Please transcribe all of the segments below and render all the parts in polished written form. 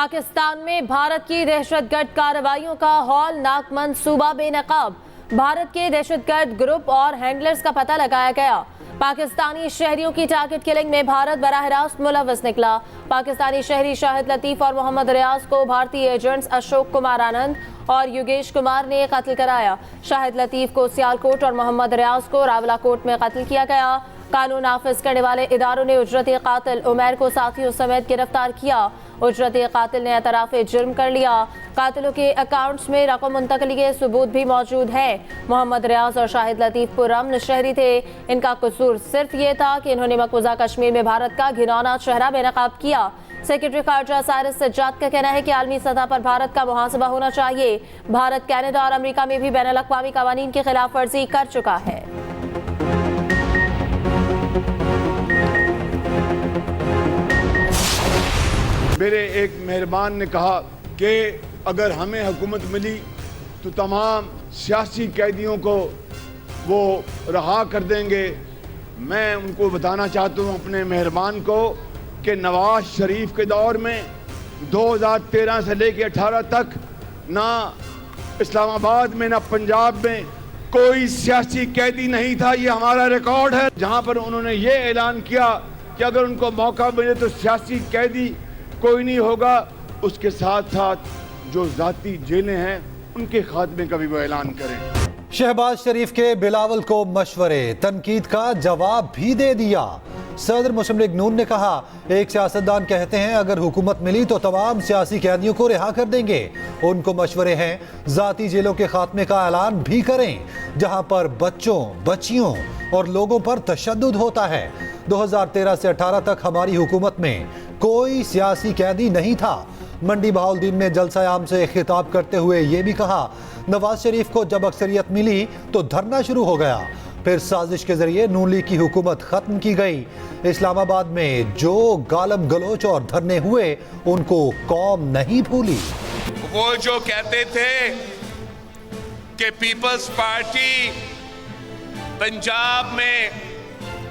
पाकिस्तान में भारत की दहशतगर्द कार्रवाइयों का हौलनाक मंसूबा बेनकाब। भारत के दहशतगर्द ग्रुप और हैंडलर्स का पता लगाया गया। पाकिस्तानी शहरियों की टारगेट किलिंग में भारत बराह रास्त मुलव्वस निकला। पाकिस्तानी शहरी शाहिद लतीफ और मोहम्मद रियाज को भारतीय एजेंट्स अशोक कुमार आनंद और योगेश कुमार ने कत्ल कराया। शाहिद लतीफ को सियालकोट और मोहम्मद रियाज को रावलाकोट में कत्ल किया गया। कानून नाफिज करने वाले इदारों ने उजरती कातिल उमैर को साथियों समेत गिरफ्तार किया। उजरती कातिल ने एतराफ़ जुर्म कर लिया। कातिलों के अकाउंट्स में रकम मुंतकली के सबूत भी मौजूद है। मोहम्मद रियाज और शाहिद लतीफ पुरअमन शहरी थे। इनका कसूर सिर्फ ये था कि इन्होंने मकबूजा कश्मीर में भारत का घिनौना चेहरा बेनकाब किया। सेक्रेटरी खारजा साइरस सज्जाद का कहना है कि आलमी सतह पर भारत का मुहासबा होना चाहिए। भारत कनाडा और अमेरिका में भी बैनुल अक़वामी क़वानीन की खिलाफ वर्जी कर चुका है। मेरे एक मेहरबान ने कहा कि अगर हमें हुकूमत मिली तो तमाम सियासी कैदियों को वो रहा कर देंगे। मैं उनको बताना चाहता हूँ अपने मेहरबान को कि नवाज शरीफ के दौर में 2013 से लेकर 18 तक ना इस्लामाबाद में ना पंजाब में कोई सियासी कैदी नहीं था। ये हमारा रिकॉर्ड है, जहाँ पर उन्होंने ये ऐलान किया कि अगर उनको मौका मिले तो सियासी कैदी कोई नहीं होगा। उसके साथ साथ जो जाती जेलें हैं उनके खात्मे का भी वो ऐलान करें। शहबाज शरीफ के बिलावल को मशवरे, तनकीद का जवाब भी दे दिया। सदर मुस्लिम लीग नून ने कहा, एक सियासतदान कहते हैं अगर हुकूमत मिली तो तमाम सियासी कैदियों को रिहा कर देंगे। उनको मशवरे हैं जाती जेलों के खात्मे का ऐलान भी करें, जहां पर बच्चों, बच्चियों और लोगों पर तशद्दुद होता है। 2013 से 18 तक हमारी हुकूमत में कोई सियासी कैदी नहीं था। मंडी बहाउद्दीन में जलसा आम से खिताब करते हुए ये भी कहा, नवाज शरीफ को जब अक्सरियत मिली तो धरना शुरू हो गया, फिर साजिश के जरिए नून लीग की हुकूमत खत्म की गई। इस्लामाबाद में जो गालम गलोच और धरने हुए उनको कौम नहीं भूली। वो जो कहते थे कि पीपल्स पार्टी पंजाब में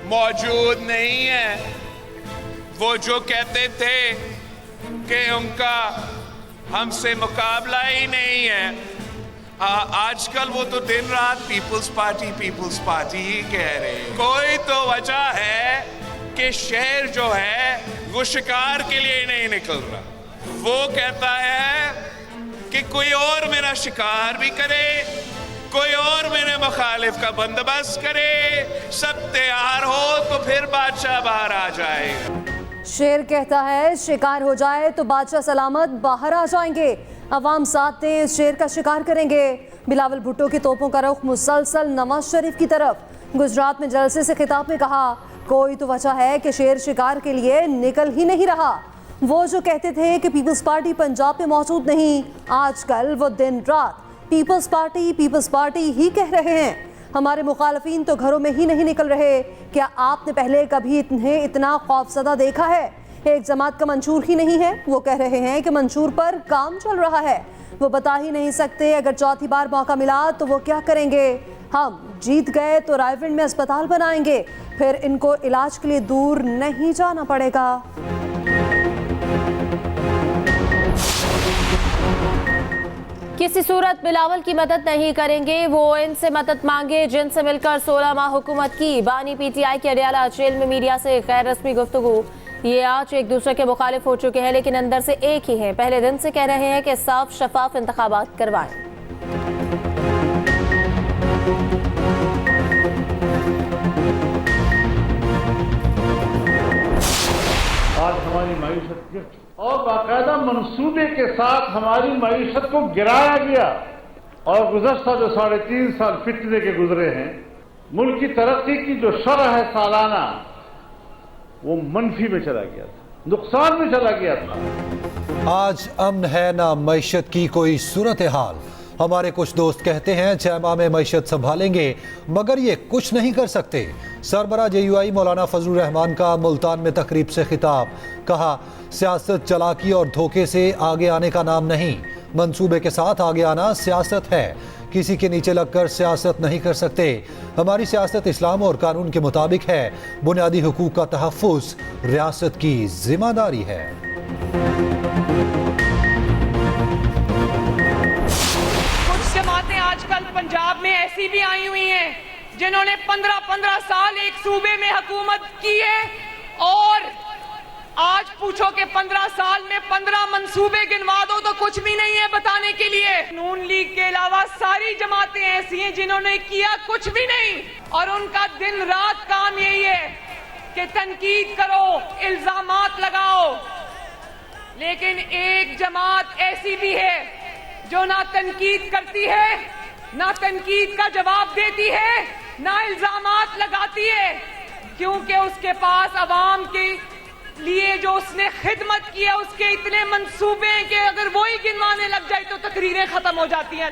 मौजूद नहीं है, वो जो कहते थे कि उनका हमसे मुकाबला ही नहीं है, आजकल वो तो दिन रात पीपल्स पार्टी ही कह रहे हैं। कोई तो वजह है कि शहर जो है वो शिकार के लिए नहीं निकल रहा। वो कहता है कि कोई और मेरा शिकार भी करे, कोई और मेरे मुखालिफ का बंदोबस्त करे, सब तैयार हो तो फिर बादशाह बाहर आ जाएगा। शेर कहता है शिकार हो जाए तो बादशाह सलामत बाहर आ जाएंगे। अवाम साथ ने इस शेर का शिकार करेंगे। बिलावल भुट्टो की तोपों का रुख मुसलसल नवाज शरीफ की तरफ। गुजरात में जलसे से खिताब में कहा, कोई तो वजह है कि शेर शिकार के लिए निकल ही नहीं रहा। वो जो कहते थे कि पीपल्स पार्टी पंजाब में मौजूद नहीं, आजकल वो दिन रात पीपल्स पार्टी ही कह रहे हैं। हमारे मुखालफीन तो घरों में ही नहीं निकल रहे। क्या आपने पहले कभी इन्हें इतना खौफजदा देखा है? एक जमात का मंशूर ही नहीं है। वो कह रहे हैं कि मंशूर पर काम चल रहा है। वो बता ही नहीं सकते अगर चौथी बार मौका मिला तो वो क्या करेंगे। हम जीत गए तो रायविंड में अस्पताल बनाएंगे, फिर इनको इलाज के लिए दूर नहीं जाना पड़ेगा। किसी सूरत बिलावल की मदद नहीं करेंगे। वो इनसे मदद मांगे जिनसे मिलकर 16 माह हुकूमत की। बानी पीटीआई के अडियाला जेल में मीडिया से गैर रस्मी गुफ्तगू। ये आज एक दूसरे के मुखालिफ हो चुके हैं लेकिन अंदर से एक ही हैं। पहले दिन से कह रहे हैं कि साफ शफाफ इंतखाबात करवाएं। आज हमारी मईशत और बाकायदा मंसूबे के साथ हमारी मईशत को गिराया गया और गुज़श्ता जो 3.5 साल फितने के गुजरे हैं, मुल्क की तरक्की की जो शरह है सालाना वो मनफी में चला गया था, नुकसान में चला गया था। आज अमन है ना मईशत की कोई सूरत हाल। हमारे कुछ दोस्त कहते हैं 6 माह में मईशत संभालेंगे, मगर ये कुछ नहीं कर सकते। सरबरा JUI मौलाना फजलुर रहमान का मुल्तान में तकरीब से खिताब। कहा, सियासत चालाकी और धोखे से आगे आने का नाम नहीं, मंसूबे के साथ आगे आना सियासत है। किसी के नीचे लगकर सियासत नहीं कर सकते। हमारी सियासत इस्लाम और कानून के मुताबिक है। बुनियादी हुकूक का तहफ़्फ़ुज़ रियासत की जिम्मेदारी है। आजकल पंजाब में ऐसी भी आई हुई हैं जिन्होंने 15-15 साल एक सूबे में हुकूमत की है और आज पूछो कि 15 साल में 15 मंसूबे गिनवा दो तो कुछ भी नहीं है बताने के लिए। नून लीग के अलावा सारी जमातें ऐसी हैं जिन्होंने किया कुछ भी नहीं और उनका दिन रात काम यही है कि तनकीद करो, इल्जामात लगाओ। लेकिन एक जमात ऐसी भी है जो ना तनकीद करती है, ना तनकीद का जवाब देती है, ना इल्जामात लगाती है, क्योंकि उसके पास अवाम के लिए जो उसने खिदमत की है उसके इतने मंसूबे हैं कि अगर वही गिनवाने लग जाए तो तकरीरें खत्म हो जाती हैं।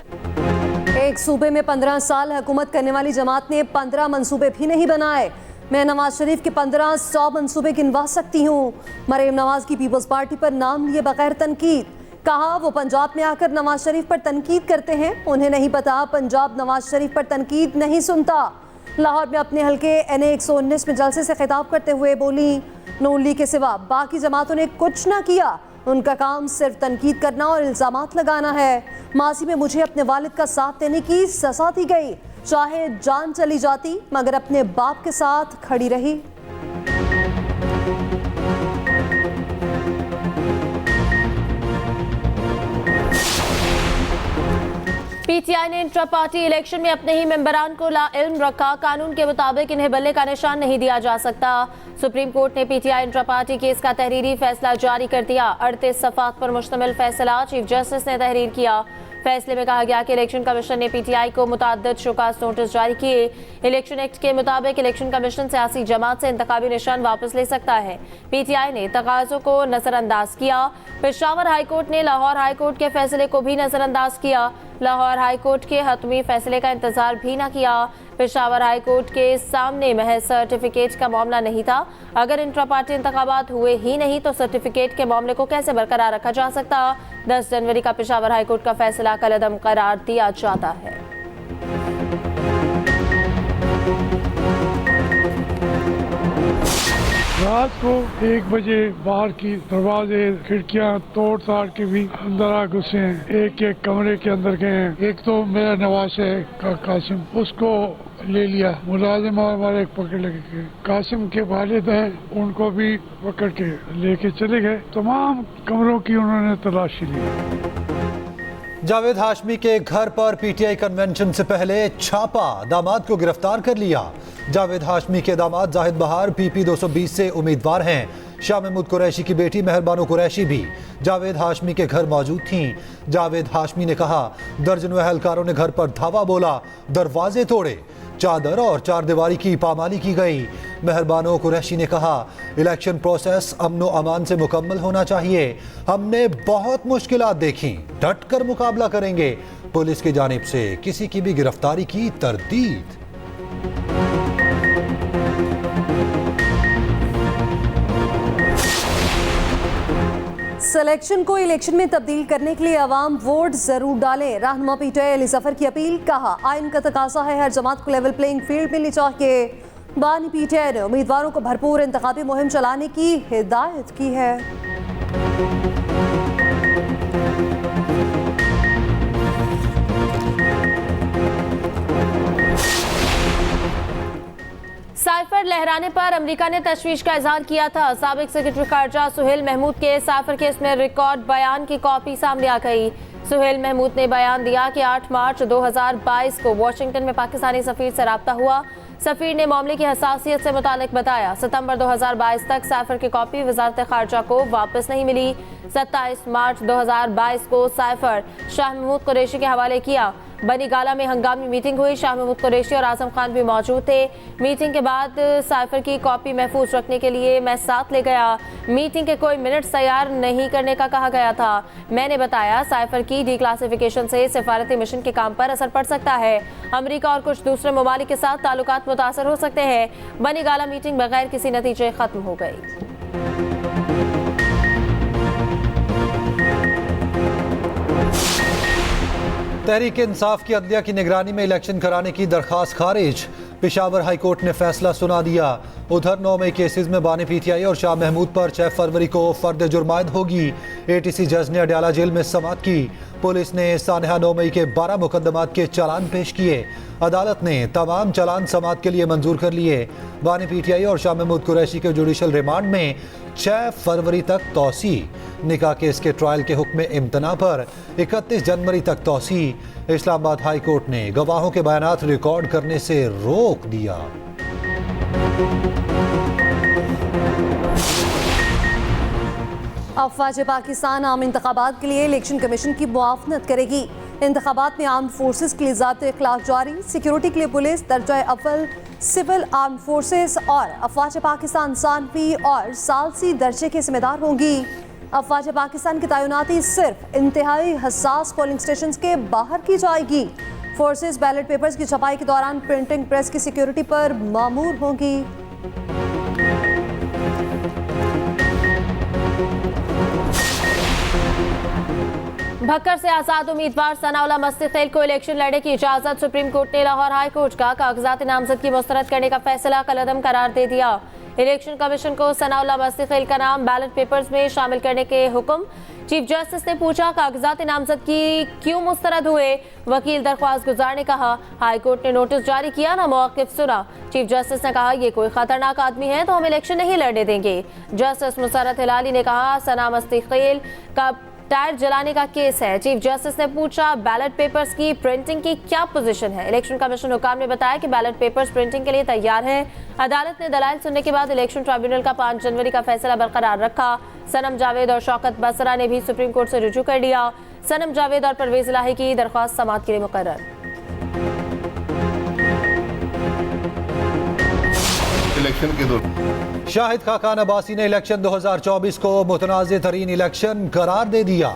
एक सूबे में 15 साल हुकूमत करने वाली जमात ने 15 मंसूबे भी नहीं बनाए। मैं नवाज शरीफ के 1500 मंसूबे गिनवा सकती हूँ। मरीम नवाज की पीपल्स पार्टी पर नाम लिए बगैर तनकीद। कहा वो पंजाब में आकर नवाज शरीफ पर तनकीद करते हैं, उन्हें नहीं पता पंजाब नवाज शरीफ पर तनकीद नहीं सुनता। लाहौर में अपने हल्के NA 119 में जलसे से खिताब करते हुए बोली, नून लीग के सिवा बाकी जमातों ने कुछ ना किया, उनका काम सिर्फ तनकीद करना और इल्जामात लगाना है। माजी में मुझे अपने वालिद का साथ देने की सजा दी गई, चाहे जान चली जाती मगर अपने बाप के साथ खड़ी रही। पीटीआई ने इंट्रा पार्टी इलेक्शन में अपने ही मेंबरान को लाइल्म रखा। कानून के मुताबिक इन्हें बल्ले का निशान नहीं दिया जा सकता। सुप्रीम कोर्ट ने पीटीआई इंट्रा पार्टी केस का तहरीरी फैसला जारी कर दिया। 38 सफ़ात पर मुश्तमिल फैसला चीफ जस्टिस ने तहरीर किया। फैसले में कहा गया कि इलेक्शन कमीशन ने पीटीआई को मुतअद्दिद शोकाज नोटिस जारी किए। इलेक्शन एक्ट के मुताबिक इलेक्शन कमीशन सियासी जमात से इंतखाबी निशान वापस ले सकता है। पीटीआई ने तकाज़ों को नजरअंदाज किया। पेशावर हाईकोर्ट ने लाहौर हाईकोर्ट के फैसले को भी नजरअंदाज किया। लाहौर हाईकोर्ट के हतमी फैसले का इंतजार भी न किया। पेशावर हाईकोर्ट के सामने महज सर्टिफिकेट का मामला नहीं था। अगर इंट्रा पार्टी इंतखाबात हुए ही नहीं तो सर्टिफिकेट के मामले को कैसे बरकरार रखा जा सकता। 10 जनवरी का पेशावर हाईकोर्ट का फैसला कलअदम करार दिया जाता है। रात को 1 बजे बाहर की दरवाजे खिड़कियां तोड़ ताड़ के भी अंदर आ घुसे हैं। एक कमरे के अंदर गए हैं। एक तो मेरा नवाज है कासिम, उसको ले लिया। मुलाजिम और हमारे पकड़ लगे। कासिम के वालिद हैं, उनको भी पकड़ के लेके चले गए। तमाम कमरों की उन्होंने तलाशी ली। जावेद हाशमी के घर पर पीटीआई कन्वेंशन से पहले छापा, दामाद को गिरफ्तार कर लिया। जावेद हाशमी के दामाद जाहिद बहार PP 220 से उम्मीदवार हैं। शाह महमूद कुरैशी की बेटी मेहरबानो कुरैशी भी जावेद हाशमी के घर मौजूद थीं। जावेद हाशमी ने कहा दर्जनों अहलकारों ने घर पर धावा बोला, दरवाजे तोड़े, चादर और चारदीवारी की पामाली की गई। मेहरबानो कुरैशी ने कहा इलेक्शन प्रोसेस अमन व अमान से मुकम्मल होना चाहिए। हमने बहुत मुश्किलात देखी, डट कर मुकाबला करेंगे। पुलिस की जानिब से किसी की भी गिरफ्तारी की तरदीद। सिलेक्शन को इलेक्शन में तब्दील करने के लिए अवाम वोट जरूर डालें। रहनुमा पीटीआई अली जफर की अपील। कहा आइन का तकाजा है हर जमात को लेवल प्लेइंग फील्ड मिलनी चाहिए। बानी पीटीआई ने उम्मीदवारों को भरपूर इंतखाबी मुहिम चलाने की हिदायत की है। साइफर लहराने पर अमेरिका ने तशवीश का इजहार किया था। साबिक सेक्रेटरी खारजा सुहेल महमूद के साइफर केस में रिकॉर्ड बयान की कॉपी सामने आ गई। सुहेल महमूद ने बयान दिया कि 8 मार्च 2022 को वाशिंगटन में पाकिस्तानी सफीर से राब्ता हुआ। सफीर ने मामले की हसासियत से मुतालिक बताया। सितंबर 2022 तक साइफर की कॉपी वजारत खारजा को वापस नहीं मिली। 27 मार्च 2022 को साइफर शाह महमूद कुरैशी के हवाले किया। बनी गाला में हंगामी मीटिंग हुई। शाह महमूद कुरैशी और आजम खान भी मौजूद थे। मीटिंग के बाद साइफर की कॉपी महफूज रखने के लिए मैं साथ ले गया। मीटिंग के कोई मिनट्स तैयार नहीं करने का कहा गया था। मैंने बताया साइफर की डिक्लासिफिकेशन से सिफारती मिशन के काम पर असर पड़ सकता है। अमेरिका और कुछ दूसरे ममालिक के साथ ताल्लुकात मुतासर हो सकते हैं। बनी गाला मीटिंग बगैर किसी नतीजे खत्म हो गई। तहरीक इंसाफ की अदलिया की निगरानी में इलेक्शन कराने की दरख्वास्त खारिज। पेशावर हाई कोर्ट ने फैसला सुना दिया। उधर 9 मई केसेस में बानी पीटीआई और शाह महमूद पर 6 फरवरी को फर्द जुर्मायद होगी। ATC जज ने अडयाला जेल में समाअत की। पुलिस ने सानहा 9 मई के 12 मुकदमात के चालान पेश किए। अदालत ने तमाम चालान समाअत के लिए मंजूर कर लिए। बानी पीटीआई और शाह महमूद कुरैशी के जुडिशल रिमांड में 6 फरवरी तक तौसी। निकाह केस के ट्रायल के हुक्म इम्तना पर 31 जनवरी तक तौसी। इस्लामाबाद हाई कोर्ट ने गवाहों के बयानात रिकॉर्ड करने से रोक दिया। अफवाज पाकिस्तान आम इंतखाबात के लिए इलेक्शन कमीशन की मुआवनत करेगी। इंतखाबात में आर्म फोर्सेस के लिए ज़ाब्ते इखलाक जारी। सिक्योरिटी के लिए पुलिस, दर्जा अव्वल सिविल आर्म फोर्सेस और अफवाज पाकिस्तान सानवी और सालसी दर्जे के जिम्मेदार होंगी। अफवाज पाकिस्तान की तैनाती सिर्फ इंतहाई हसास पोलिंग स्टेशन के बाहर की जाएगी। फोर्सेस बैलेट पेपर्स की छपाई के दौरान प्रिंटिंग प्रेस की सिक्योरिटी पर मामूर होंगी। भक्कर से आजाद उम्मीदवार सनाउल्लाह मस्तिखेल को इलेक्शन लड़ने की इजाजत। सुप्रीम कोर्ट ने लाहौर हाई कोर्ट का कागजात नामजद की मुस्तरद करने का फैसला कलअदम करार दे दिया। इलेक्शन कमीशन को सनाउल्लाह मस्तिखेल का नाम बैलेट पेपर्स में शामिल करने के हुक्म। चीफ जस्टिस ने पूछा कागजात नामजद की क्यों मुस्तरद हुए। वकील दरख्वास्त गुजार ने कहा हाई कोर्ट ने नोटिस जारी किया ना मौक़िफ़ सुना। चीफ जस्टिस ने कहा ये कोई खतरनाक आदमी है तो हम इलेक्शन नहीं लड़ने देंगे। जस्टिस मुसर्रत हिलाली ने कहा सना मस्तिखेल का टायर जलाने का केस है। चीफ जस्टिस ने पूछा बैलेट पेपर्स की प्रिंटिंग की क्या पोजीशन है। इलेक्शन कमीशन हुकाम ने बताया कि बैलेट पेपर्स प्रिंटिंग के लिए तैयार हैं। अदालत ने दलाइल सुनने के बाद इलेक्शन ट्रिब्यूनल का 5 जनवरी का फैसला बरकरार रखा। सनम जावेद और शौकत बसरा ने भी सुप्रीम कोर्ट से रुजू कर लिया। सनम जावेद और परवेज इलाही की दरख्वास्त समाअत के लिए मुकर्रर। इलेक्शन के दौरान शाहिद खाकान अब्बासी ने इलेक्शन 2024 को मुतनाज़ तरीन इलेक्शन करार दे दिया।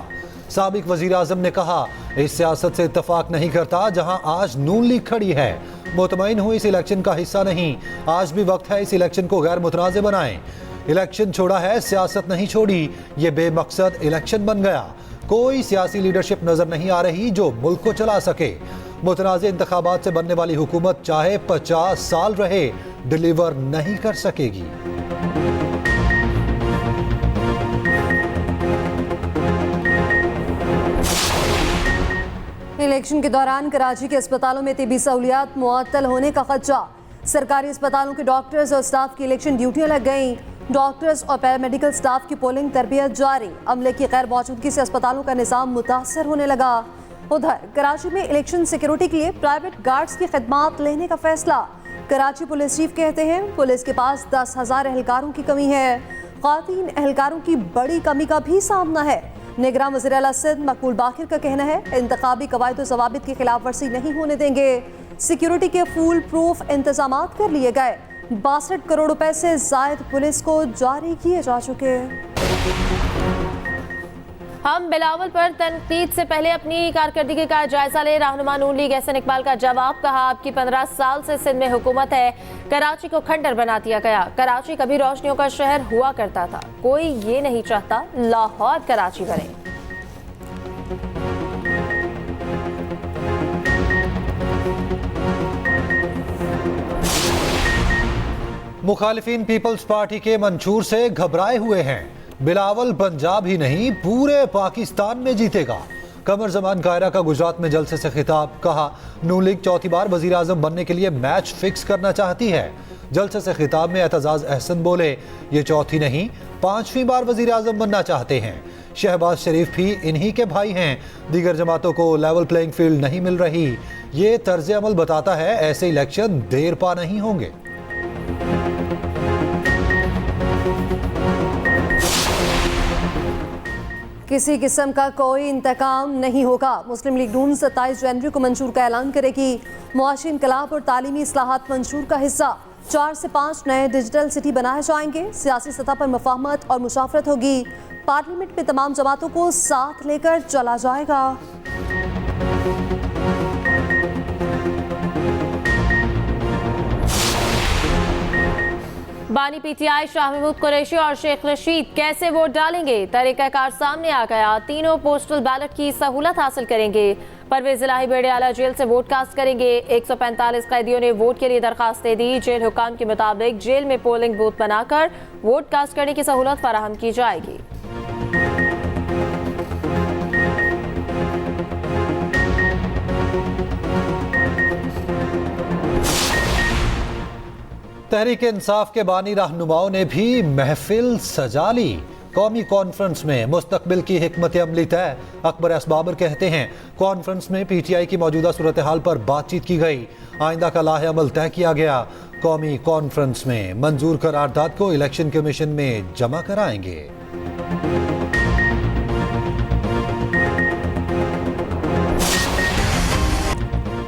साबिक वजीर आजम ने कहा इस सियासत से इत्तफाक नहीं करता जहां आज नून लीग खड़ी है। मुतमईन हूं इस इलेक्शन का हिस्सा नहीं। आज भी वक्त है इस इलेक्शन को गैर मुतनाज़ बनाएं। इलेक्शन छोड़ा है, सियासत नहीं छोड़ी। ये बेमकसद इलेक्शन बन गया। कोई सियासी लीडरशिप नजर नहीं आ रही जो मुल्क को चला सके। मुतनाज़ इंतखाबात से बनने वाली हुकूमत चाहे 50 साल रहे, डिलीवर नहीं कर सकेगी। इलेक्शन के दौरान कराची के अस्पतालों में तिबी सहूलियात मुअत्तल होने का खदशा। सरकारी अस्पतालों के डॉक्टर्स और स्टाफ की इलेक्शन ड्यूटियां लग गईं। डॉक्टर्स और पैरामेडिकल स्टाफ की पोलिंग तरबियत जारी। अमले की गैर मौजूदगी से अस्पतालों का निज़ाम मुतासर होने लगा। उधर कराची में इलेक्शन सिक्योरिटी के लिए प्राइवेट गार्ड्स की खिदमात लेने का फैसला। कराची पुलिस चीफ कहते हैं पुलिस के पास 10,000 एहलकारों की कमी है। ख़वातीन एहलकारों की बड़ी कमी का भी सामना है। निगरान वज़ीर आला सिंध मकबूल बाकिर का कहना है इंतखाबी कवायद व ज़वाबित की खिलाफ वर्जी नहीं होने देंगे। सिक्योरिटी के फूल प्रूफ इंतजाम कर लिए गए। 62 करोड़ रुपए से जायद पुलिस को जारी किए जा चुके। हम बिलावल पर तनकीद से पहले अपनी कारकर्दगी का जायजा ले। रहनुमा नून लीग एहसन इकबाल का जवाब। कहा आपकी 15 साल से सिंध में हुकूमत है। कराची को खंडर बना दिया गया। कराची कभी रोशनियों का शहर हुआ करता था। कोई ये नहीं चाहता लाहौर कराची बने। मुखालिफिन पीपल्स पार्टी के मंशूर से घबराए हुए हैं। बिलावल पंजाब ही नहीं पूरे पाकिस्तान में जीतेगा। कमर जमान कायरा का गुजरात में जलसे से खिताब। कहा नून लीग चौथी बार वजीर आजम बनने के लिए मैच फिक्स करना चाहती है। जलसे से खिताब में एतजाज अहसन बोले ये चौथी नहीं 5वीं बार वजीर आजम बनना चाहते हैं। शहबाज शरीफ भी इन्हीं के भाई हैं। दीगर जमातों को लेवल प्लेइंग फील्ड नहीं मिल रही। ये तर्ज अमल बताता है ऐसे इलेक्शन देर पा नहीं होंगे। किसी किस्म का कोई इंतकाम नहीं होगा। मुस्लिम लीग नून 27 जनवरी को मंशूर का ऐलान करेगी। मुआशी इनकलाब और तालीमी इस्लाहात मंशूर का हिस्सा। 4 से 5 नए डिजिटल सिटी बनाए जाएंगे। सियासी सतह पर मुफाहमत और मुशावरत होगी। पार्लियामेंट में तमाम जमातों को साथ लेकर चला जाएगा। बानी पीटीआई शाह महमूद कुरैशी और शेख रशीद कैसे वोट डालेंगे। तरीक़ाकार सामने आ गया। तीनों पोस्टल बैलेट की सहूलत हासिल करेंगे। परवेज इलाही बेड़ियाला जेल से वोट कास्ट करेंगे। 145 कैदियों ने वोट के लिए दरखास्त दे दी। जेल हुकाम के मुताबिक जेल में पोलिंग बूथ बनाकर वोट कास्ट करने की सहूलत फराहम की जाएगी। तहरीक इंसाफ के बानी रहनुमाओं ने भी महफिल सजा ली। कौमी कॉन्फ्रेंस में मुस्तकबिल की हिकमत अमली तय। अकबर असबाबर कहते हैं कॉन्फ्रेंस में PTI की मौजूदा सूरत हाल पर बातचीत की गई। आइंदा का लाहे अमल तय किया गया। कौमी कॉन्फ्रेंस में मंजूर करारदाद को इलेक्शन कमीशन में जमा कराएंगे।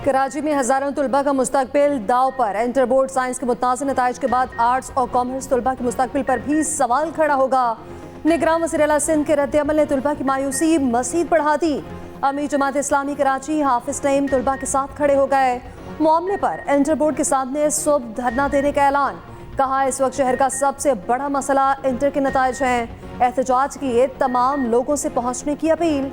कराची में हजारों तलबा का मुस्तकबिल दाव पर। इंटर बोर्ड साइंस के मुतनाज़िर नताइज के बाद आर्ट्स और कॉमर्स तलबा के मुस्तकबिल पर भी सवाल खड़ा होगा। निगरान वज़ीर आला सिंध के रद्द-ए-अमल ने तलबा की मायूसी मज़ीद बढ़ा दी। अमीर जमात इस्लामी कराची हाफिज नईम तलबा के साथ खड़े हो गए। मामले पर इंटर बोर्ड के सामने सुबह धरना देने का ऐलान। कहा इस वक्त शहर का सबसे बड़ा मसला इंटर के नताइज हैं। एहतजाज के लिए तमाम लोगों से पहुंचने की अपील।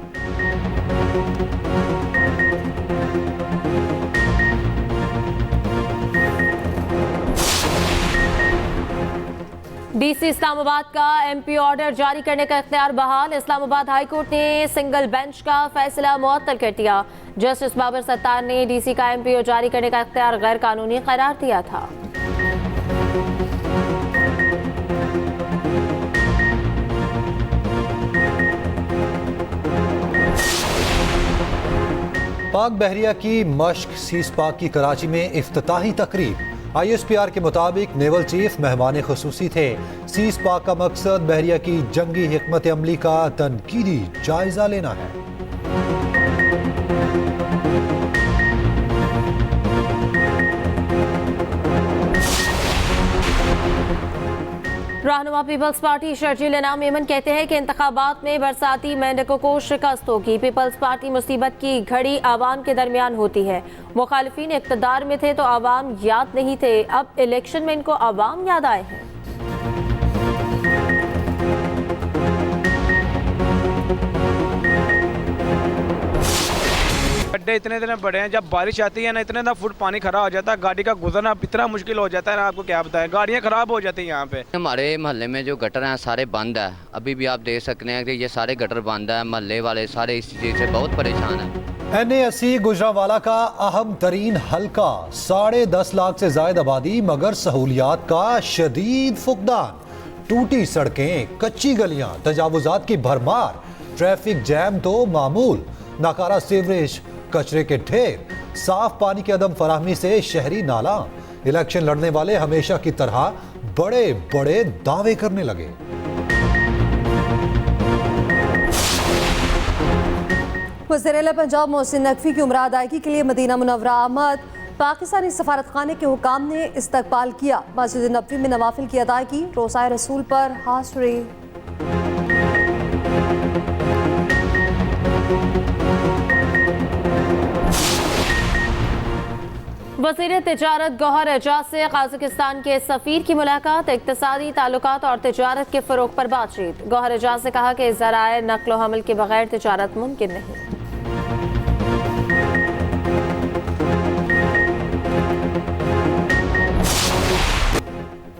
DC इस्लामाबाद का MP ऑर्डर जारी करने का इख्तियार बहाल। इस्लामाबाद हाई कोर्ट ने सिंगल बेंच का फैसला मुअत्तल कर दिया। जस्टिस बाबर सत्तार ने DC का MPO जारी करने का इख्तियार गैर कानूनी करार दिया था। पाक बहरिया की मश्क सीस पाक की कराची में इफ्तिताही तकरीब। ISPR के मुताबिक नेवल चीफ मेहमान खुसूसी थे। सीस पाक का मकसद बहरिया की जंगी हिकमत अमली का तनकीदी जायजा लेना है। रहनुमा पीपल्स पार्टी शर्जील इनाम मेमन कहते हैं कि इंतखाबात में बरसाती मेंढकों को शिकस्त होगी। पीपल्स पार्टी मुसीबत की घड़ी आवाम के दरमियान होती है। मुखालिफिन इक़्तिदार में थे तो आवाम याद नहीं थे, अब इलेक्शन में इनको आवाम याद आए हैं। गड्ढे इतने बड़े हैं, जब बारिश आती है ना इतने फुट पानी खड़ा हो जाता है, गाड़ी का गुजरना इतना मुश्किल हो जाता है ना, आपको क्या बताएं, गाड़ियाँ खराब हो जाती हैं यहाँ पे। हमारे महल्ले में जो गटर हैं सारे बंद है, अभी भी आप देख सकते हैं कि ये सारे गटर बंद है। महल्ले वाले सारे इस चीज़ से बहुत परेशान हैं। NA80 गुजरांवाला का अहम तरीन हल्का, 10.5 लाख से जायद आबादी मगर सहूलियात का शदीद फुकदान। टूटी सड़कें, कच्ची गलियां, तजावुजात की भरमार, ट्रैफिक जैम तो मामूल, नाकारा सीवरेज, कचरे के ढेर, साफ पानी की अदम फराहमी से शहरी नाला। इलेक्शन लड़ने वाले हमेशा की तरह बड़े बड़े दावे करने लगे। वज़ीर-ए-आला पंजाब मोहसिन नकवी की उम्र अदायगी के लिए मदीना मुनव्वरा आमद। पाकिस्तानी सफारतखाने के हुकाम ने इस्तकबाल किया। मस्जिद नबवी में नवाफिल की अदायगी, रोज़ाए रसूल पर हाज़िरी। वज़ीर तिजारत गौहर एजाज से कज़ाकिस्तान के सफ़ीर की मुलाकात। इक़्तिसादी ताल्लुकात और तिजारत के फ़रोग़ पर बातचीत। गौहर एजाज ने कहा कि ज़राए नक़्ल व हमल के बगैर तिजारत मुमकिन नहीं।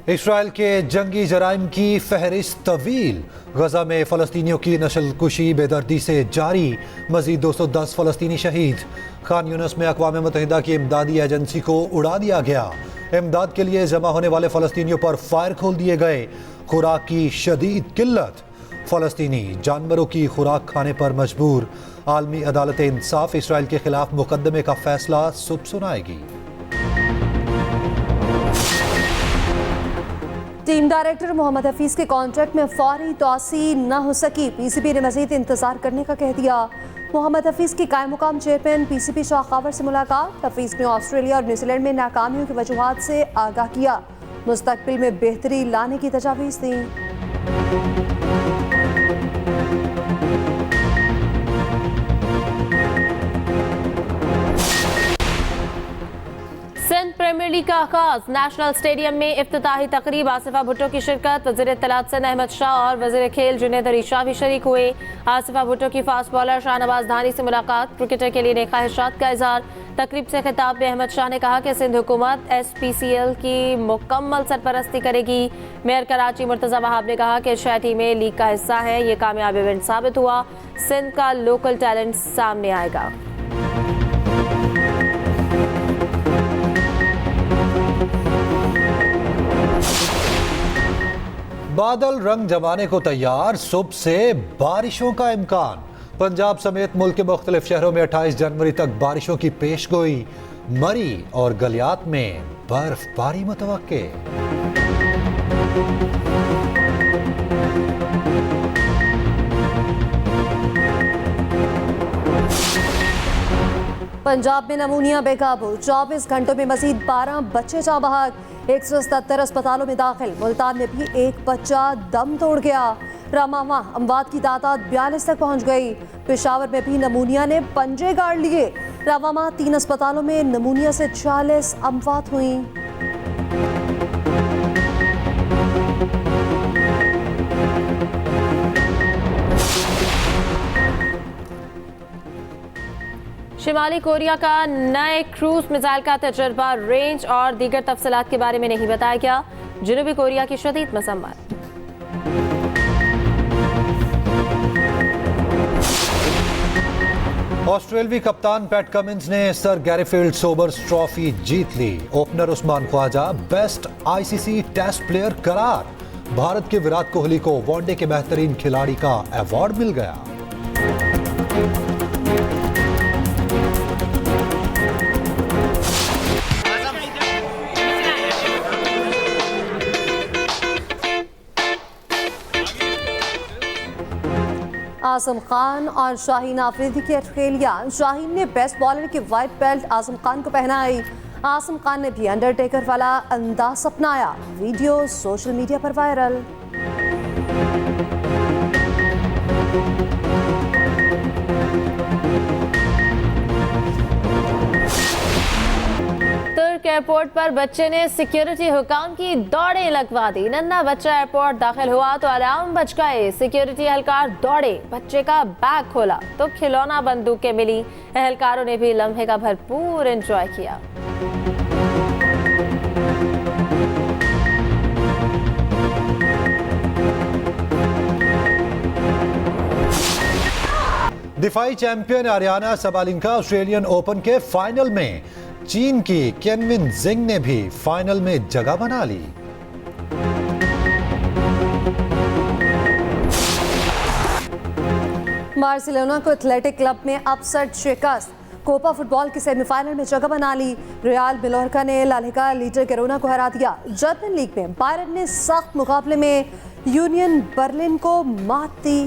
इसराइल के जंगी जराइम की फहरिस्त तवील। गजा में फ़लस्तीनियों की नस्लकुशी बेदर्दी से जारी, मजीद 210 फ़लस्तीनी शहीद। खान यूनिस में अक़वाम मुत्तहिदा की इमदादी एजेंसी को उड़ा दिया गया। इमदाद के लिए जमा होने वाले फ़लस्तीनियों पर फायर खोल दिए गए। खुराक की शदीद किल्लत, फ़लस्तीनी जानवरों की खुराक खाने पर मजबूर। आलमी अदालत इंसाफ इसराइल के खिलाफ मुकदमे का फैसला सुबह सुनाएगी। टीम डायरेक्टर मोहम्मद हफीज के कॉन्ट्रैक्ट में फौरी तोसी न हो सकी। PCB ने मजीद इंतजार करने का कह दिया। मोहम्मद हफीज की कायम मुकाम चेयरमैन PCB शाह खावर से मुलाकात। हफीज ने ऑस्ट्रेलिया और न्यूजीलैंड में नाकामियों की वजूहात से आगाह किया। मुस्तकबिल में बेहतरी लाने की तजावीज़ दी। सिंध प्रीमियर लीग का आगाज। नेशनल स्टेडियम में इफ्तिताही तकरीब। आसिफा भुट्टो की शिरकत। वज़ीर इत्तलात सिंध अहमद शाह और वज़ीर खेल जुनैद अली शाह भी शरीक हुए। आसिफा भुट्टो की फास्ट बॉलर शाहनवाज धानी से मुलाकात। क्रिकेटर के लिए नेक ख्वाहिशात का इजहार। तकरीब से खिताब में अहमद शाह ने कहा कि सिंध हुकूमत SPCL की मुकम्मल सरपरस्ती करेगी। मेयर कराची मुर्तज़ा वहाब ने कहा कि शह टीमें लीग का हिस्सा है, ये कामयाब इवेंट साबित हुआ। सिंध का लोकल टैलेंट सामने आएगा। बादल रंग जमाने को तैयार, सुबह से बारिशों का इम्कान। पंजाब समेत मुल्क के मुख्तलिफ शहरों में 28 जनवरी तक बारिशों की पेशगोई। मरी और गलियात में बर्फबारी मुतवक्के। पंजाब में नमूनिया बेकाबू, 24 घंटों में मजीद 12 बच्चे जा बहाक। 177 अस्पतालों में दाखिल। मुल्तान में भी एक बच्चा दम तोड़ गया। रामामा अमवात की तादाद 42 तक पहुंच गई। पेशावर में भी नमूनिया ने पंजे गाड़ लिए। रामामा 3 अस्पतालों में नमूनिया से 40 अमवात हुई। शिमाली कोरिया का नए क्रूज मिसाइल का तजर्बा, रेंज और दीगर तफसीलात के बारे में नहीं बताया गया। जनूबी कोरिया की शदीद मसम्मत। ऑस्ट्रेलवी कप्तान पैट कमिंस ने सर गैरीफील्ड सोबर्स ट्रॉफी जीत ली। Opener Usman Khawaja best ICC test player करार। भारत के विराट कोहली को वनडे के बेहतरीन खिलाड़ी का अवार्ड मिल गया। आजम खान और शाहीन आफरीदी की अटखेलियां। शाहीन ने बेस्ट बॉलर की वाइट बेल्ट आजम खान को पहनाई। आजम खान ने भी अंडरटेकर वाला अंदाज अपनाया। वीडियो सोशल मीडिया पर वायरल। तुर्क एयरपोर्ट पर बच्चे ने सिक्योरिटी हुकाम की दौड़ें लगवा दी। नन्हा बच्चा एयरपोर्ट दाखिल हुआ तो अलार्म बज गए। सिक्योरिटी एहलकार दौड़े, बच्चे का बैग खोला तो खिलौना बंदूकें मिली। एहलकारों ने भी लम्हे का भरपूर एंजॉय किया। दिफाई चैंपियन आर्याना सबालिंका ऑस्ट्रेलियन ओपन के फाइनल में। चीन की केनविन जिंग ने भी फाइनल में जगह बना ली। बार्सिलोना को एथलेटिक क्लब में अपसेट शिकस्त। कोपा फुटबॉल की सेमीफाइनल में जगह बना ली। रियल बिलोरका ने ला लीगा लीडर गेरोना को हरा दिया। जर्मन लीग में बायरन ने सख्त मुकाबले में यूनियन बर्लिन को मात दी।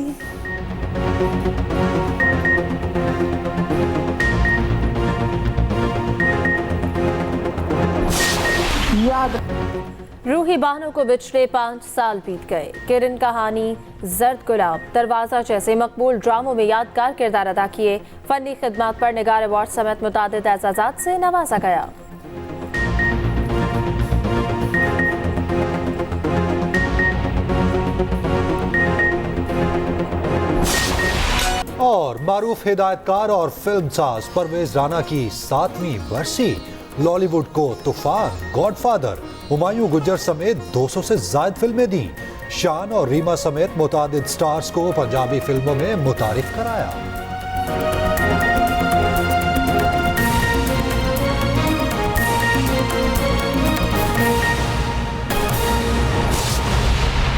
रूही बहनों को बिछड़े 5 साल बीत गए। किरण कहानी, जर्द गुलाब, दरवाजा जैसे मकबूल ड्रामों में यादगार किरदार अदा किए। फनी खिदमत पर निगार अवार्ड समेत मुतादिद एजाज़ात से नवाजा गया। और मारूफ हिदायतकार और फिल्म साज परवेज राना की 7वीं बरसी। लॉलीवुड को तूफान, गॉडफादर, हुमायूं गुज्जर समेत 200 से ज्यादा फिल्में दी। शान और रीमा समेत मुतादिद स्टार्स को पंजाबी फिल्मों में मुतारिफ कराया।